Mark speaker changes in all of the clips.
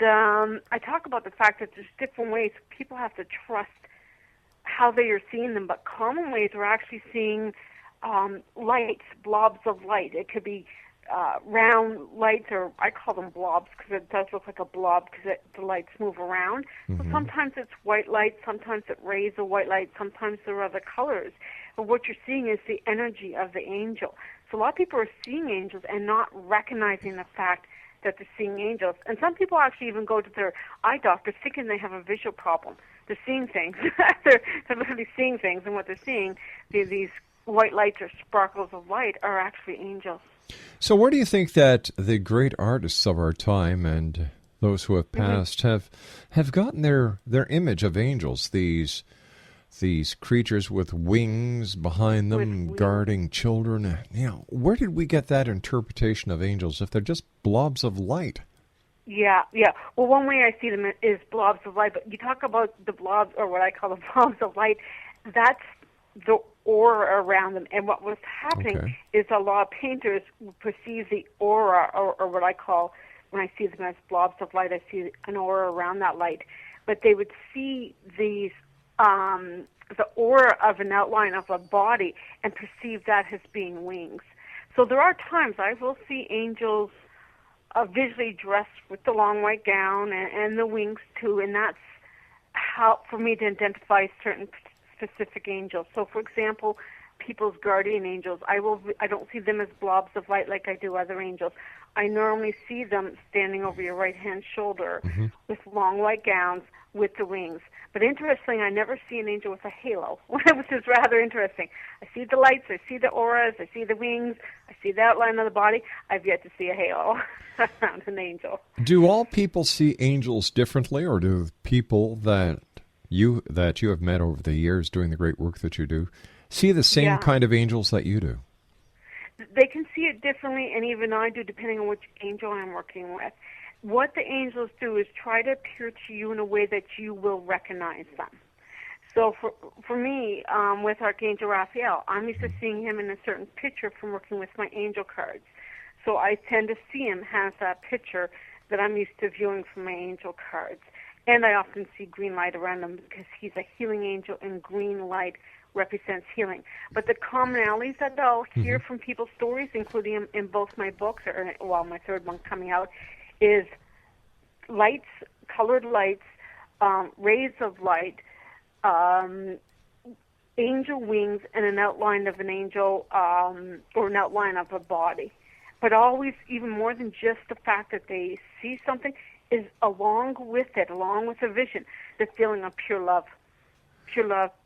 Speaker 1: I talk about the fact that there's different ways people have to trust how they are seeing them, but common ways are actually seeing lights, blobs of light. It could be round lights, or I call them blobs because it does look like a blob because the lights move around. So sometimes it's white light, sometimes it rays of white light, sometimes there are other colors. But what you're seeing is the energy of the angel. So a lot of people are seeing angels and not recognizing the fact that they're seeing angels. And some people actually even go to their eye doctor thinking they have a visual problem. They're seeing things. they're literally seeing things, and what they're seeing, these white lights or sparkles of light, are actually angels.
Speaker 2: So where do you think that the great artists of our time and those who have passed have gotten their image of angels, these creatures with wings behind them, guarding children? Where did we get that interpretation of angels if they're just blobs of light?
Speaker 1: Yeah. Well, one way I see them is blobs of light, but you talk about the blobs, or what I call the blobs of light, that's the aura around them. And what was happening is a lot of painters perceive the aura, or what I call, when I see them as blobs of light, I see an aura around that light. But they would see these, the aura of an outline of a body and perceive that as being wings. So there are times I will see angels visually dressed with the long white gown and the wings too, and that's how for me to identify certain specific angels. So, for example, people's guardian angels, I don't see them as blobs of light like I do other angels. I normally see them standing over your right-hand shoulder with long white gowns with the wings. But interestingly, I never see an angel with a halo, which is rather interesting. I see the lights, I see the auras, I see the wings, I see the outline of the body. I've yet to see a halo around an angel.
Speaker 2: Do all people see angels differently, or do people that you have met over the years doing the great work that you do see the same kind of angels that you do?
Speaker 1: They can see it differently, and even I do, depending on which angel I'm working with. What the angels do is try to appear to you in a way that you will recognize them. So for me, with Archangel Raphael, I'm used to seeing him in a certain picture from working with my angel cards. So I tend to see him as that picture that I'm used to viewing from my angel cards. And I often see green light around him because he's a healing angel, and green light represents healing. But the commonalities that I'll hear from people's stories, including in both my books, or my third one coming out, is lights, colored lights, rays of light, angel wings, and an outline of an angel, or an outline of a body. But always, even more than just the fact that they see something, is along with the vision, the feeling of pure love,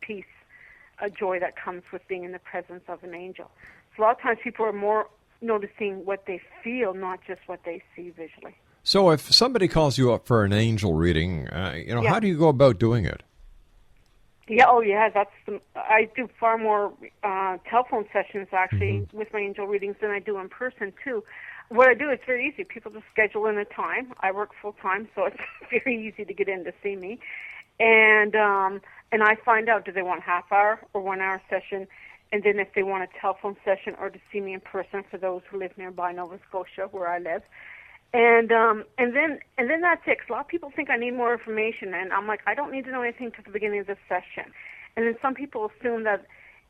Speaker 1: peace, a joy that comes with being in the presence of an angel. So a lot of times people are more noticing what they feel, not just what they see visually.
Speaker 2: So if somebody calls you up for an angel reading, how do you go about doing it? I do far more telephone sessions, actually, with my angel readings than I do in person, too. What I do, it's very easy. People just schedule in a time. I work full-time, so it's very easy to get in to see me. And I find out, do they want half-hour or 1 hour session, and then if they want a telephone session or to see me in person for those who live nearby Nova Scotia, where I live. And then that's it. 'Cause a lot of people think I need more information, and I'm like, I don't need to know anything to the beginning of the session. And then some people assume that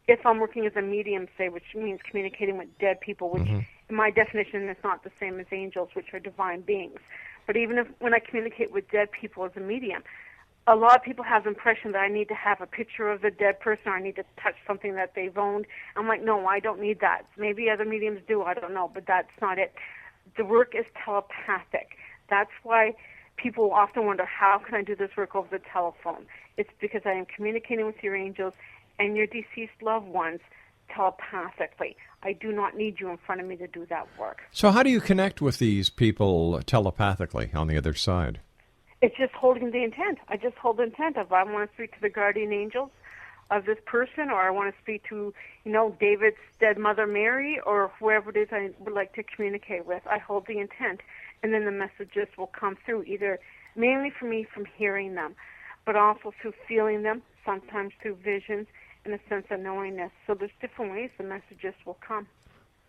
Speaker 2: if I'm working as a medium, say, which means communicating with dead people, which in my definition is not the same as angels, which are divine beings. But even when I communicate with dead people as a medium, a lot of people have the impression that I need to have a picture of the dead person, or I need to touch something that they've owned. I'm like, no, I don't need that. Maybe other mediums do, I don't know, but that's not it. The work is telepathic. That's why people often wonder, how can I do this work over the telephone? It's because I am communicating with your angels and your deceased loved ones telepathically. I do not need you in front of me to do that work. So how do you connect with these people telepathically on the other side?
Speaker 1: It's just holding the intent. I just hold the intent of, I want to speak to the guardian angels of this person, or I want to speak to, David's dead mother Mary, or whoever it is I would like to communicate with. I hold the intent, and then the messages will come through, either mainly for me from hearing them, but also through feeling them, sometimes through visions, and a sense of knowingness. So there's different ways the messages will come.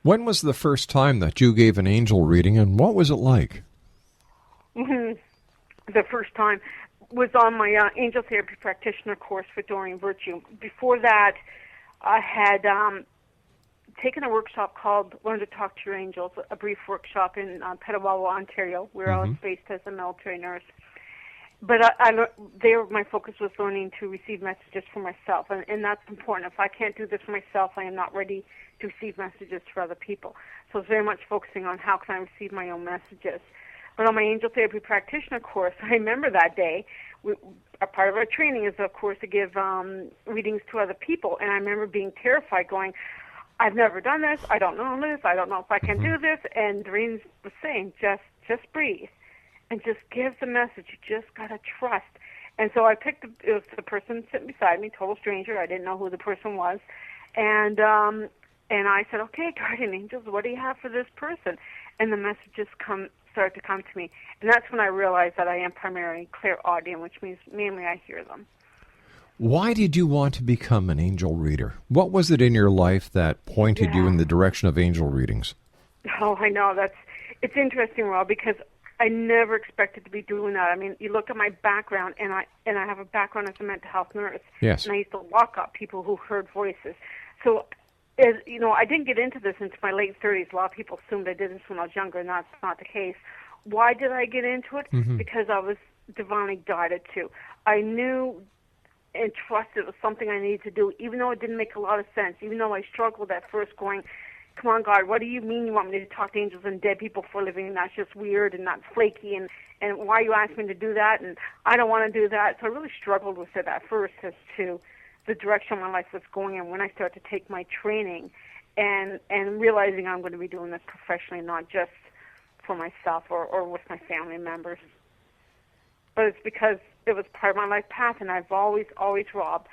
Speaker 2: When was the first time that you gave an angel reading, and what was it like?
Speaker 1: the first time was on my angel therapy practitioner course with Doreen Virtue. Before that, I had taken a workshop called Learn to Talk to Your Angels, a brief workshop in Petawawa, Ontario, where I was based as a military nurse. But there, my focus was learning to receive messages for myself, and that's important. If I can't do this for myself, I am not ready to receive messages for other people. So it's very much focusing on how can I receive my own messages. But on my angel therapy practitioner course, I remember that day, a part of our training is, of course, to give readings to other people, and I remember being terrified, going, I've never done this, I don't know this, I don't know if I can do this, and Doreen was saying, just breathe. And just give the message. You just got to trust. And so I picked, it was the person sitting beside me, total stranger. I didn't know who the person was. And I said, okay, guardian angels, what do you have for this person? And the messages started to come to me. And that's when I realized that I am primarily clairaudient, which means mainly I hear them.
Speaker 3: Why did you want to become an angel reader? What was it in your life that pointed you in the direction of angel readings?
Speaker 1: Oh, I know. It's interesting, Rob, because I never expected to be doing that. I mean, you look at my background, and I have a background as a mental health nurse.
Speaker 3: Yes.
Speaker 1: And I used to lock up people who heard voices. So, as you know, I didn't get into this into my late 30s. A lot of people assumed I did this when I was younger, and that's not the case. Why did I get into it? Because I was divinely guided to. I knew and trusted it was something I needed to do, even though it didn't make a lot of sense, even though I struggled at first going, come on, God, what do you mean you want me to talk to angels and dead people for a living? And that's just weird and not flaky, and why you asked me to do that, and I don't want to do that. So I really struggled with it at first as to the direction my life was going in when I started to take my training and realizing I'm going to be doing this professionally, not just for myself or with my family members. But it's because it was part of my life path, and I've always, Rob,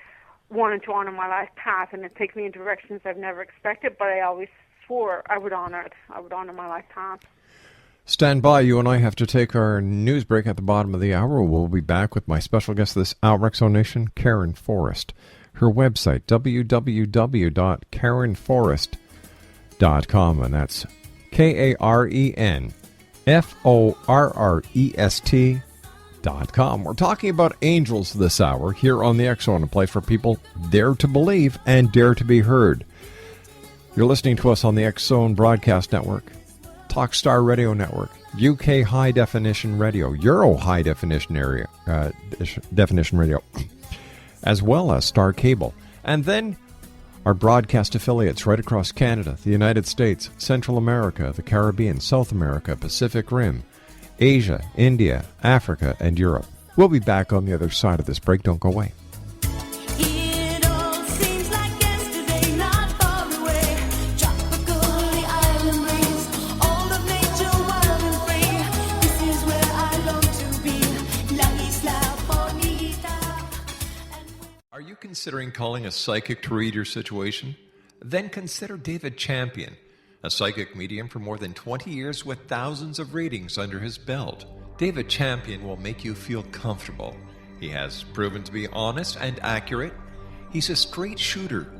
Speaker 1: wanted to honor my life path, and it takes me in directions I've never expected, but I always swore I would honor it. I would honor my life path.
Speaker 3: Stand by. You and I have to take our news break at the bottom of the hour. We'll be back with my special guest this hour, X-Zone Nation, Karen Forrest. Her website, www.karenforrest.com, and that's KarenForrest.com. We're talking about angels this hour here on the X-Zone, a place for people dare to believe and dare to be heard. You're listening to us on the X-Zone Broadcast Network, Talkstar Radio Network, UK High Definition Radio, Euro High Definition Definition Radio, as well as Star Cable. And then our broadcast affiliates right across Canada, the United States, Central America, the Caribbean, South America, Pacific Rim, Asia, India, Africa, and Europe. We'll be back on the other side of this break. Don't go away. Are you considering calling a psychic to read your situation? Then consider David Champion, a psychic medium for more than 20 years with thousands of readings under his belt. David Champion will make you feel comfortable. He has proven to be honest and accurate. He's a straight shooter.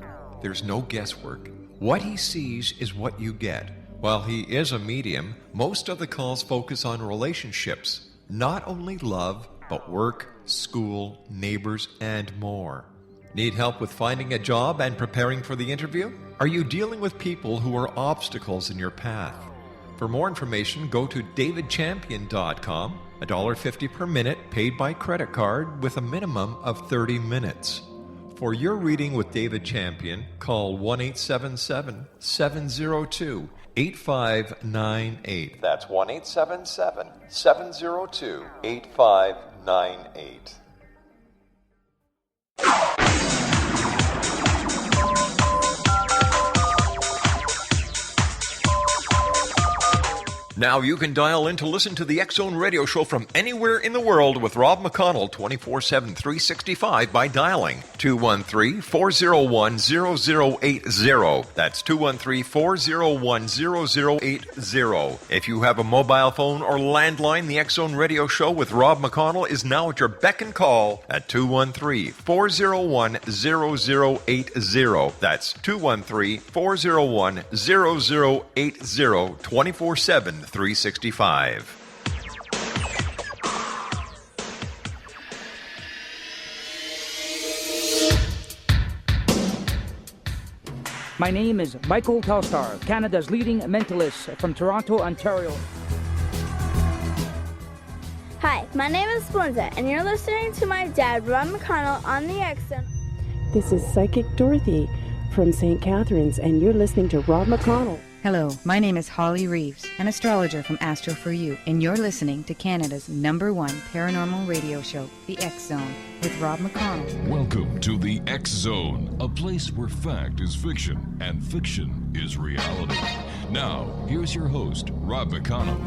Speaker 3: There's no guesswork. What he sees is what you get. While he is a medium, most of the calls focus on relationships, not only love, but work, school, neighbors, and more. Need help with finding a job and preparing for the interview? Are you dealing with people who are obstacles in your path? For more information, go to davidchampion.com, $1.50 per minute paid by credit card with a minimum of 30 minutes. For your reading with David Champion, call 1-877-702-8598. That's 1-877-702-8598. Now you can dial in to listen to the X-Zone Radio Show from anywhere in the world with Rob McConnell 24/7, 365 by dialing 213-401-0080. That's 213-401-0080. If you have a mobile phone or landline, the X-Zone Radio Show with Rob McConnell is now at your beck and call at 213-401-0080. That's 213-401-0080, 24/7, 365.
Speaker 4: My name is Michael Telstar, Canada's leading mentalist from Toronto, Ontario.
Speaker 5: Hi, my name is Splenda, and you're listening to my dad, Ron McConnell, on the X-Zone.
Speaker 6: This is Psychic Dorothy from St. Catharines, and you're listening to Rob McConnell.
Speaker 7: Hello, my name is Holly Reeves, an astrologer from Astro For You, and you're listening to Canada's #1 paranormal radio show, The X-Zone, with Rob McConnell.
Speaker 8: Welcome to The X-Zone, a place where fact is fiction and fiction is reality. Now, here's your host, Rob McConnell.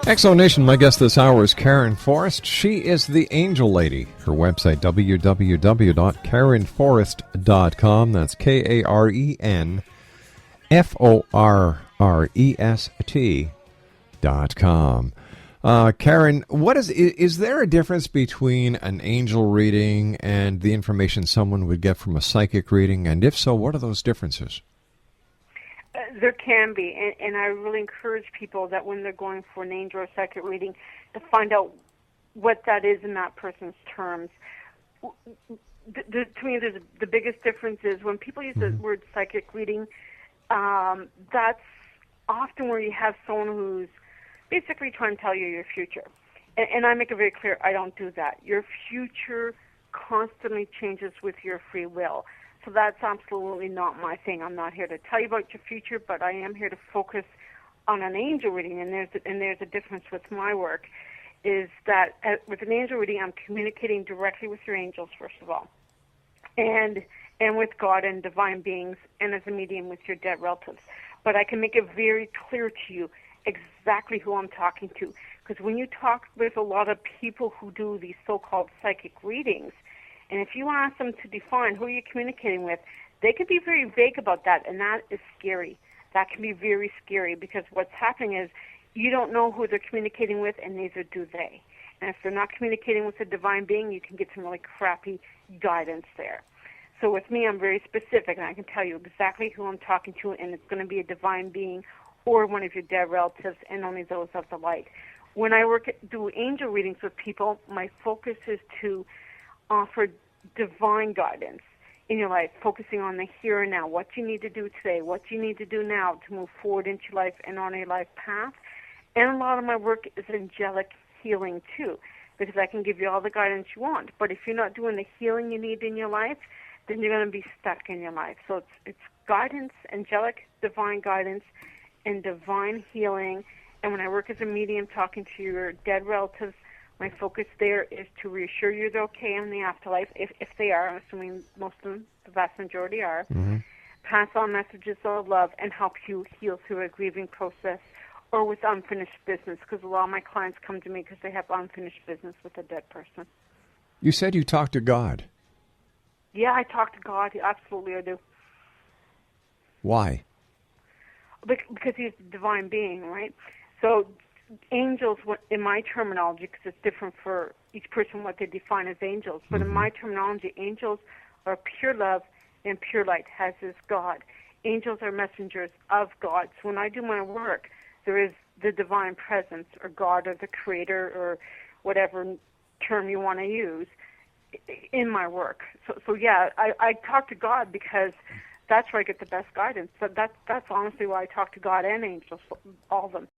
Speaker 3: Exonation, my guest this hour is Karen Forrest. She is the Angel Lady. Her website, www.karenforrest.com. That's KarenForrest.com. Karen, what is there a difference between an angel reading and the information someone would get from a psychic reading? And if so, what are those differences?
Speaker 2: There can be, and I really encourage people that when they're going for an angel or psychic reading to find out what that is in that person's terms. To me, the biggest difference is when people use the word psychic reading, that's often where you have someone who's basically trying to tell you your future. And I make it very clear, I don't do that. Your future constantly changes with your free will. So that's absolutely not my thing. I'm not here to tell you about your future, but I am here to focus on an angel reading. And there's a difference with my work, is that with an angel reading, I'm communicating directly with your angels, first of all, and with God and divine beings, and as a medium with your dead relatives. But I can make it very clear to you exactly who I'm talking to, because when you talk with a lot of people who do these so-called psychic readings, and if you ask them to define who you're communicating with, they can be very vague about that, and that is scary. That can be very scary, because what's happening is you don't know who they're communicating with, and neither do they. And if they're not communicating with a divine being, you can get some really crappy guidance there. So with me, I'm very specific, and I can tell you exactly who I'm talking to, and it's going to be a divine being or one of your dead relatives, and only those of the light. When I do angel readings with people, my focus is to offer divine guidance in your life, focusing on the here and now, what you need to do today, what you need to do now to move forward into your life and on your life path. And a lot of my work is angelic healing too, because I can give you all the guidance you want. But if you're not doing the healing you need in your life, then you're going to be stuck in your life. So it's guidance, angelic, divine guidance, and divine healing. And when I work as a medium talking to your dead relatives, my focus there is to reassure you they're okay in the afterlife, if they are. I'm assuming most of them, the vast majority are. Pass on messages of love and help you heal through a grieving process or with unfinished business, because a lot of my clients come to me because they have unfinished business with a dead person.
Speaker 3: You said you talked to God.
Speaker 2: Yeah, I talk to God. Absolutely, I do.
Speaker 3: Why?
Speaker 2: Because he's a divine being, right? So angels, in my terminology, because it's different for each person what they define as angels, but in my terminology, angels are pure love and pure light, as is God. Angels are messengers of God. So when I do my work, there is the divine presence, or God, or the creator, or whatever term you want to use, in my work. So yeah, I talk to God because that's where I get the best guidance. But that's honestly why I talk to God and angels, all of them.